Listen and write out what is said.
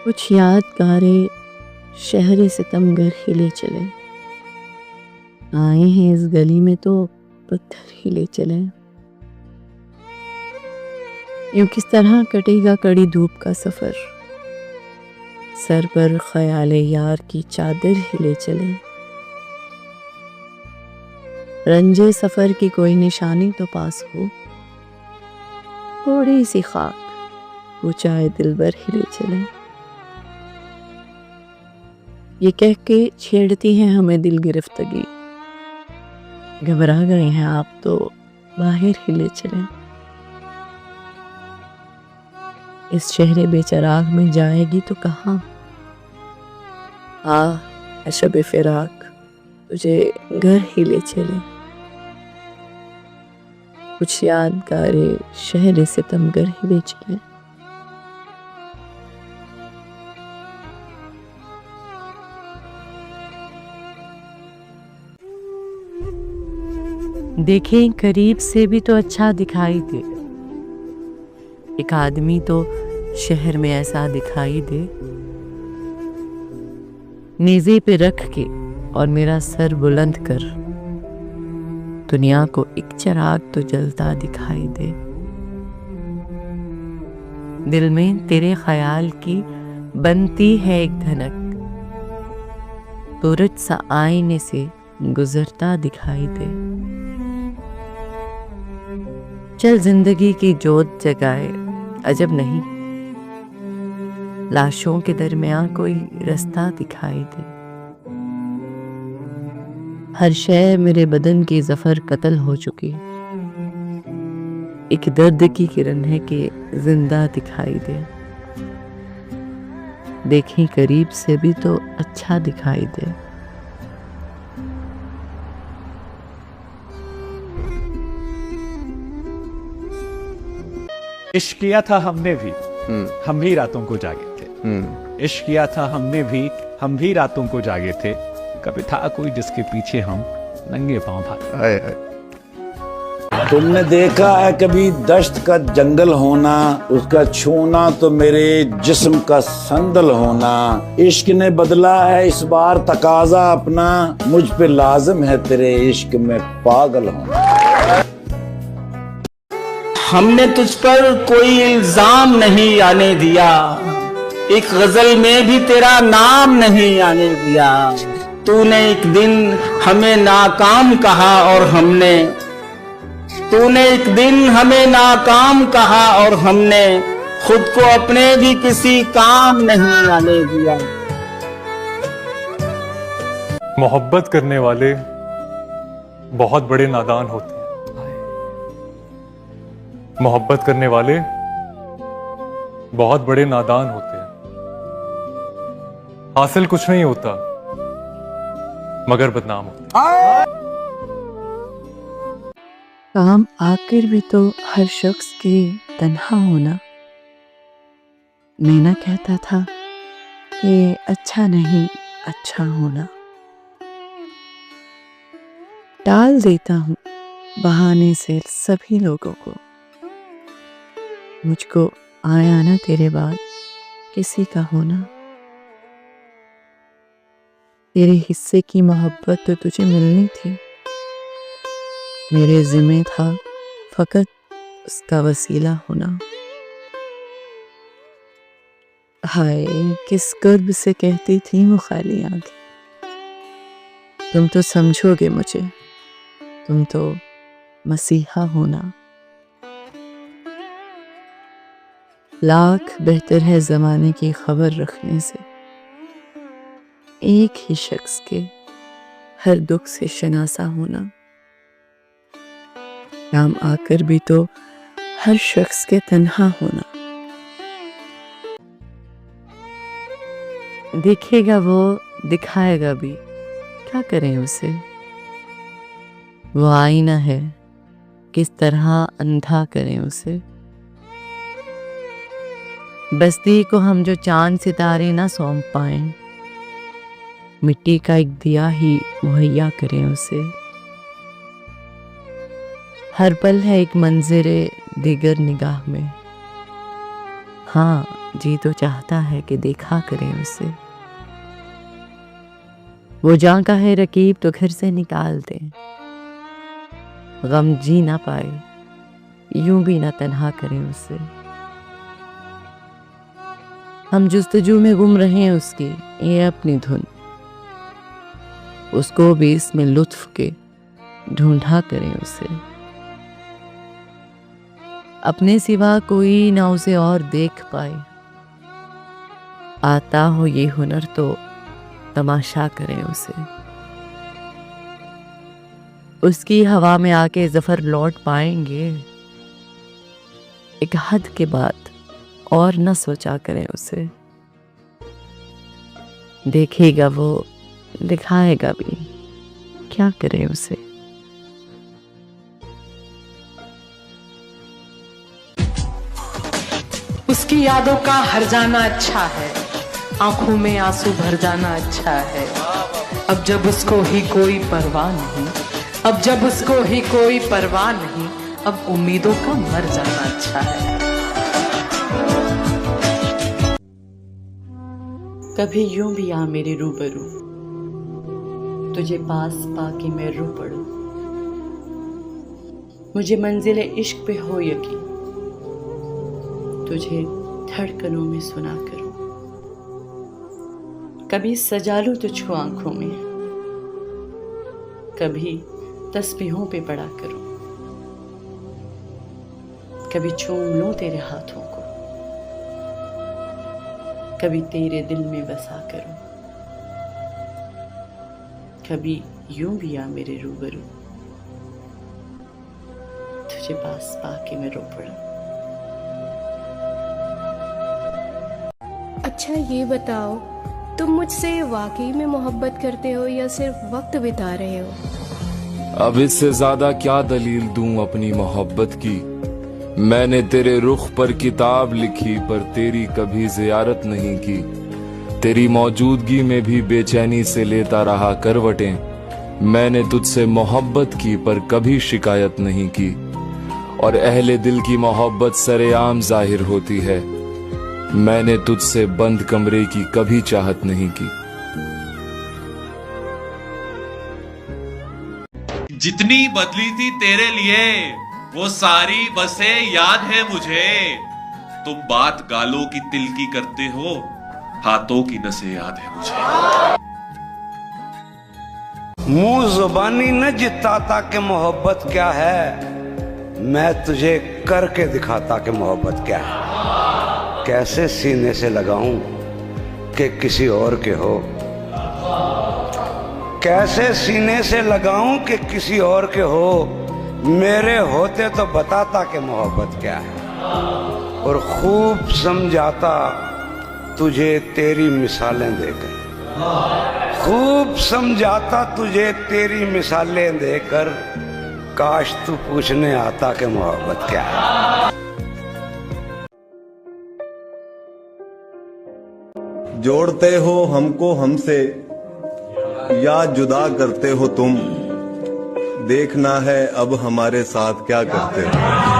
कुछ यादगारे शहर सितमगर हिले चले, आए हैं इस गली में तो पत्थर हिले चले। यूं किस तरह कटेगा कड़ी धूप का सफर, सर पर ख्याल यार की चादर हिले चले। रंजे सफर की कोई निशानी तो पास हो, थोड़ी सी खाक ऊंचाए दिलबर हिले चले। ये कह के छेड़ती हैं हमें दिल गिरफ्तगी, घबरा गए हैं आप तो बाहर हिले चले। इस शहर बेचराग में जाएगी तो कहाँ, आ शब फिराक तुझे घर हिले चले। कुछ यादगारे शहर सितमगर हिले चले। देखें करीब से भी तो अच्छा दिखाई दे, एक आदमी तो शहर में ऐसा दिखाई दे। नेज़े पे रख के और मेरा सर बुलंद कर, दुनिया को एक चिराग तो जलता दिखाई दे। दिल में तेरे ख्याल की बनती है एक धनक, सूरज सा आईने से गुजरता दिखाई दे। चल जिंदगी की जोत जगाए, अजब नहीं लाशों के दरमियां कोई रास्ता दिखाई दे। हर शय मेरे बदन की जफर कत्ल हो चुकी, एक दर्द की किरण है कि जिंदा दिखाई दे। देखें करीब से भी तो अच्छा दिखाई दे। इश्क किया था हमने भी, हम भी रातों को जागे थे। इश्क किया था हमने भी, हम भी रातों को जागे थे। कभी था कोई जिसके पीछे हम नंगे पांव भागे। तुमने देखा है कभी दश्त का जंगल होना, उसका छूना तो मेरे जिस्म का संदल होना। इश्क ने बदला है इस बार तकाजा अपना, मुझ पे लाजिम है तेरे इश्क में पागल होना। हमने तुझ पर कोई इल्जाम नहीं आने दिया, एक गजल में भी तेरा नाम नहीं आने दिया। तूने एक दिन हमें नाकाम कहा और हमने, तूने एक दिन हमें नाकाम कहा और हमने खुद को अपने भी किसी काम नहीं आने दिया। मोहब्बत करने वाले बहुत बड़े नादान होते हैं। मोहब्बत करने वाले बहुत बड़े नादान होते हैं। हासिल कुछ नहीं होता मगर बदनाम होते हैं। काम आकर भी तो हर शख्स के तन्हा होना। मीना कहता था कि अच्छा नहीं अच्छा होना। टाल देता हूँ बहाने से सभी लोगों को, मुझको आया ना तेरे बाद किसी का होना। तेरे हिस्से की मोहब्बत तो तुझे मिलनी थी, मेरे जिम्मे था फकत उसका वसीला होना। हाय किस कर्ब से कहती थी वो खाली आंखें, तुम तो समझोगे मुझे, तुम तो मसीहा होना। लाख बेहतर है ज़माने की खबर रखने से, एक ही शख्स के हर दुख से शनासा होना। काम आकर भी तो हर शख्स के तन्हा होना। देखेगा वो दिखाएगा भी, क्या करें उसे। वो आईना है किस तरह अंधा करें उसे। बस्ती को हम जो चांद सितारे ना सौंप पाए, मिट्टी का एक दिया ही मुहैया करें उसे। हर पल है एक मंजरे दिगर निगाह में, हाँ जी तो चाहता है कि देखा करें उसे। वो जहाँ का है रकीब तो घर से निकाल दे, गम जी ना पाए यूं भी ना तन्हा करें उसे। हम जुस्तजू में गुम रहे हैं उसकी ये अपनी धुन, उसको भी इसमें लुत्फ के ढूंढा करें उसे। अपने सिवा कोई ना उसे और देख पाए, आता हो ये हुनर तो तमाशा करें उसे। उसकी हवा में आके जफर लौट पाएंगे, एक हद के बाद और न सोचा करें उसे। देखेगा वो, दिखाएगा भी, क्या करें उसे। उसकी यादों का हर जाना अच्छा है, आंखों में आंसू भर जाना अच्छा है। अब जब उसको ही कोई परवाह नहीं, अब जब उसको ही कोई परवाह नहीं, अब उम्मीदों का मर जाना अच्छा है। कभी यूं भी आ मेरे रूबरू, तुझे पास पाके मैं रो पड़ूं। मुझे मंजिले इश्क पे हो यकीन, तुझे धड़कनों में सुना करूं। कभी सजा लूं तुझको आंखों में, कभी तस्बीहों पे पड़ा करूं। कभी चूम लूं तेरे हाथों को, कभी तेरे दिल में बसा करूं। कभी यूं भी आ मेरे रूबरू, तुझे पास पाके मैं रो पड़ूं। अच्छा ये बताओ, तुम मुझसे वाकई में मोहब्बत करते हो या सिर्फ वक्त बिता रहे हो? अब इससे ज्यादा क्या दलील दूं अपनी मोहब्बत की। मैंने तेरे रुख पर किताब लिखी पर तेरी कभी जियारत नहीं की। तेरी मौजूदगी में भी बेचैनी से लेता रहा करवटें। मैंने तुझसे मोहब्बत की पर कभी शिकायत नहीं की। और अहले दिल की मोहब्बत सरेआम जाहिर होती है। मैंने तुझसे बंद कमरे की कभी चाहत नहीं की। जितनी बदली थी तेरे लिए वो सारी बसें याद है मुझे। तुम बात गालों की तिल की करते हो, हाथों की नसें याद है मुझे। मुंह जुबानी न जिताता कि मोहब्बत क्या है, मैं तुझे करके दिखाता कि मोहब्बत क्या है। कैसे सीने से लगाऊं कि किसी और के हो, कैसे सीने से लगाऊं कि किसी और के हो। मेरे होते तो बताता कि मोहब्बत क्या है, और खूब समझाता तुझे तेरी मिसालें देकर। खूब समझाता तुझे तेरी मिसालें देकर, काश तू पूछने आता कि मोहब्बत क्या है। जोड़ते हो हमको हमसे या जुदा करते हो तुम, देखना है अब हमारे साथ क्या करते हो।